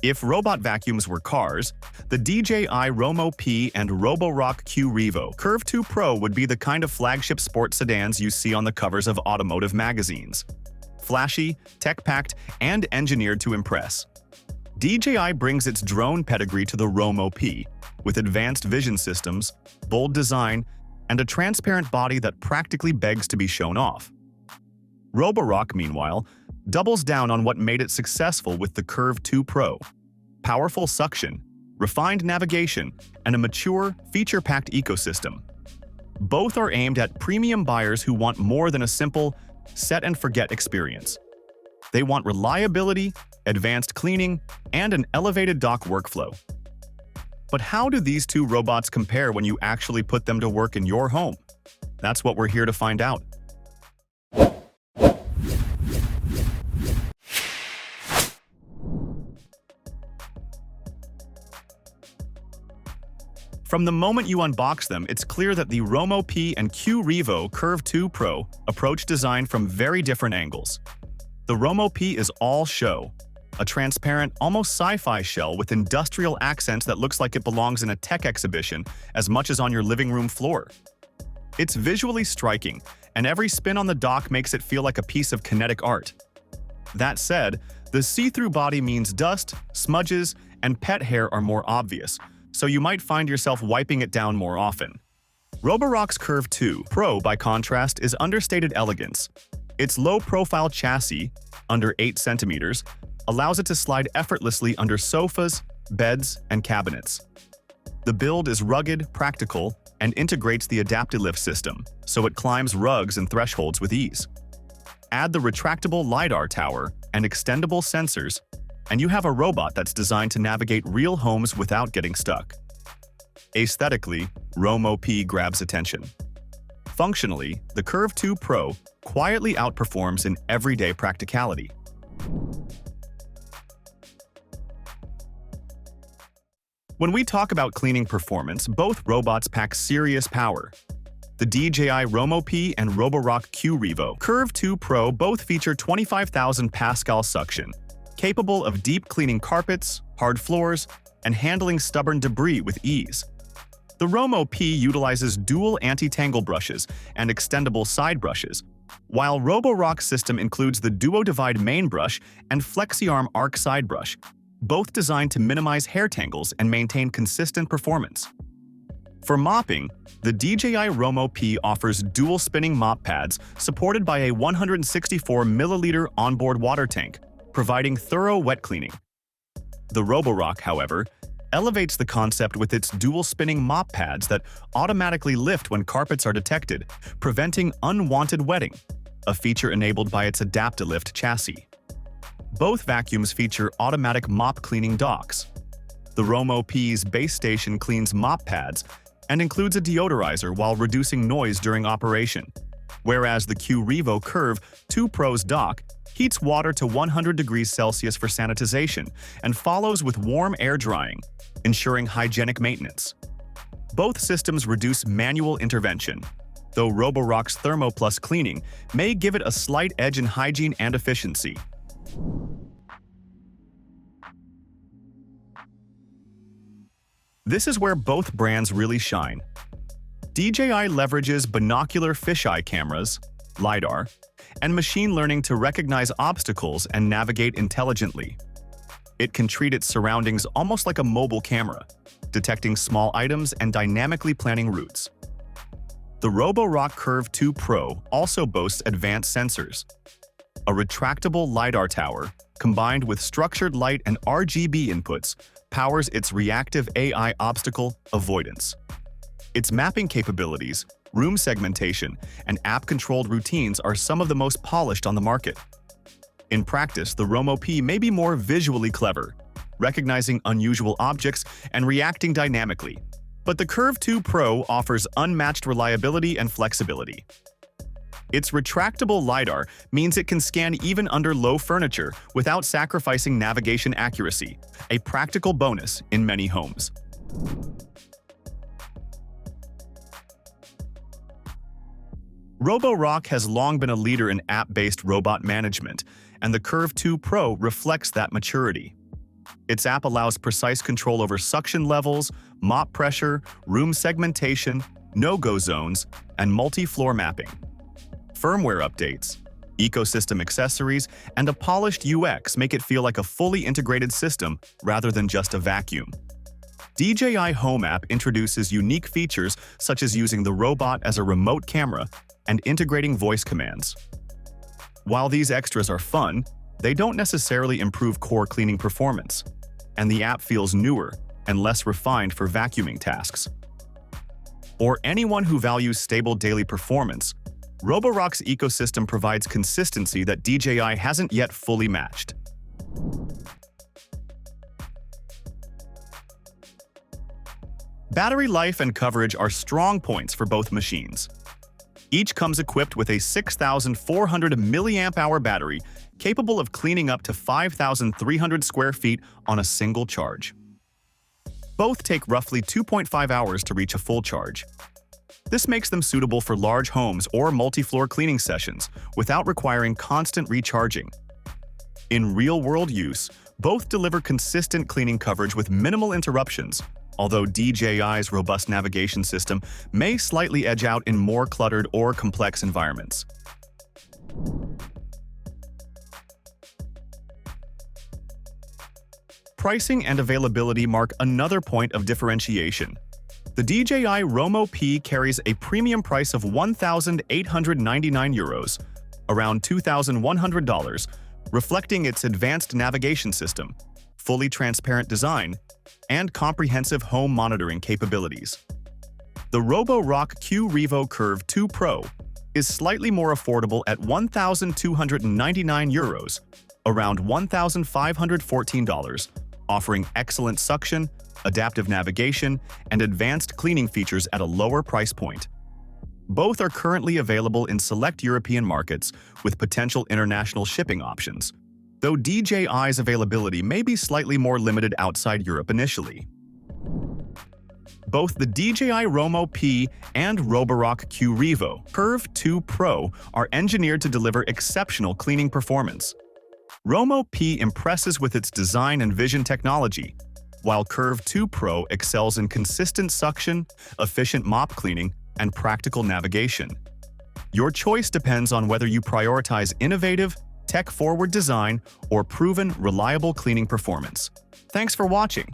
If robot vacuums were cars, the DJI ROMO P and Roborock Qrevo Curv 2 Pro would be the kind of flagship sports sedans you see on the covers of automotive magazines. Flashy, tech-packed, and engineered to impress. DJI brings its drone pedigree to the ROMO P, with advanced vision systems, bold design, and a transparent body that practically begs to be shown off. Roborock, meanwhile, doubles down on what made it successful with the Curv 2 Pro: powerful suction, refined navigation, and a mature, feature-packed ecosystem. Both are aimed at premium buyers who want more than a simple set-and-forget experience. They want reliability, advanced cleaning, and an elevated dock workflow. But how do these two robots compare when you actually put them to work in your home? That's what we're here to find out. From the moment you unbox them, it's clear that the ROMO P and Q-Revo Curv 2 Pro approach design from very different angles. The ROMO P is all show, a transparent, almost sci-fi shell with industrial accents that looks like it belongs in a tech exhibition as much as on your living room floor. It's visually striking, and every spin on the dock makes it feel like a piece of kinetic art. That said, the see-through body means dust, smudges, and pet hair are more obvious, so you might find yourself wiping it down more often. Roborock's Curv 2 Pro, by contrast, is understated elegance. Its low-profile chassis, under 8 centimeters, allows it to slide effortlessly under sofas, beds, and cabinets. The build is rugged, practical, and integrates the AdaptiLift system, so it climbs rugs and thresholds with ease. Add the retractable LiDAR tower and extendable sensors, and you have a robot that's designed to navigate real homes without getting stuck. Aesthetically, ROMO P grabs attention. Functionally, the Curv 2 Pro quietly outperforms in everyday practicality. When we talk about cleaning performance, both robots pack serious power. The DJI ROMO P and Roborock Qrevo Curv 2 Pro both feature 25,000 Pascal suction, capable of deep cleaning carpets, hard floors, and handling stubborn debris with ease. The ROMO P utilizes dual anti-tangle brushes and extendable side brushes, while Roborock's system includes the Duo Divide main brush and FlexiArm Arc side brush, both designed to minimize hair tangles and maintain consistent performance. For mopping, the DJI ROMO P offers dual spinning mop pads supported by a 164 milliliter onboard water tank, providing thorough wet cleaning. The Roborock, however, elevates the concept with its dual spinning mop pads that automatically lift when carpets are detected, preventing unwanted wetting, a feature enabled by its AdaptiLift chassis. Both vacuums feature automatic mop cleaning docks. The ROMO P's base station cleans mop pads and includes a deodorizer while reducing noise during operation, whereas the Q-Revo Curv 2 Pro's dock heats water to 100 degrees Celsius for sanitization and follows with warm air drying, ensuring hygienic maintenance. Both systems reduce manual intervention, though Roborock's Thermo Plus cleaning may give it a slight edge in hygiene and efficiency. This is where both brands really shine. DJI leverages binocular fisheye cameras, LiDAR, and machine learning to recognize obstacles and navigate intelligently. It can treat its surroundings almost like a mobile camera, detecting small items and dynamically planning routes. The Roborock Curv 2 Pro also boasts advanced sensors. A retractable LiDAR tower, combined with structured light and RGB inputs, powers its reactive AI obstacle avoidance. Its mapping capabilities, room segmentation, and app-controlled routines are some of the most polished on the market. In practice, the ROMO P may be more visually clever, recognizing unusual objects and reacting dynamically, but the Curv 2 Pro offers unmatched reliability and flexibility. Its retractable LiDAR means it can scan even under low furniture without sacrificing navigation accuracy, a practical bonus in many homes. Roborock has long been a leader in app-based robot management, and the Curv 2 Pro reflects that maturity. Its app allows precise control over suction levels, mop pressure, room segmentation, no-go zones, and multi-floor mapping. Firmware updates, ecosystem accessories, and a polished UX make it feel like a fully integrated system rather than just a vacuum. DJI Home app introduces unique features such as using the robot as a remote camera and integrating voice commands. While these extras are fun, they don't necessarily improve core cleaning performance, and the app feels newer and less refined for vacuuming tasks. For anyone who values stable daily performance, Roborock's ecosystem provides consistency that DJI hasn't yet fully matched. Battery life and coverage are strong points for both machines. Each comes equipped with a 6,400 mAh battery capable of cleaning up to 5,300 square feet on a single charge. Both take roughly 2.5 hours to reach a full charge. This makes them suitable for large homes or multi-floor cleaning sessions without requiring constant recharging. In real-world use, both deliver consistent cleaning coverage with minimal interruptions, although DJI's robust navigation system may slightly edge out in more cluttered or complex environments. Pricing and availability mark another point of differentiation. The DJI ROMO P carries a premium price of €1,899, around $2,100, reflecting its advanced navigation system, fully transparent design, and comprehensive home monitoring capabilities. The Roborock Qrevo Curv 2 Pro is slightly more affordable at €1,299, around $1,514, offering excellent suction, adaptive navigation, and advanced cleaning features at a lower price point. Both are currently available in select European markets with potential international shipping options, though DJI's availability may be slightly more limited outside Europe initially. Both the DJI ROMO P and Roborock Qrevo Curv 2 Pro are engineered to deliver exceptional cleaning performance. ROMO P impresses with its design and vision technology, while Curv 2 Pro excels in consistent suction, efficient mop cleaning, and practical navigation. Your choice depends on whether you prioritize innovative, tech-forward design or proven, reliable cleaning performance. Thanks for watching.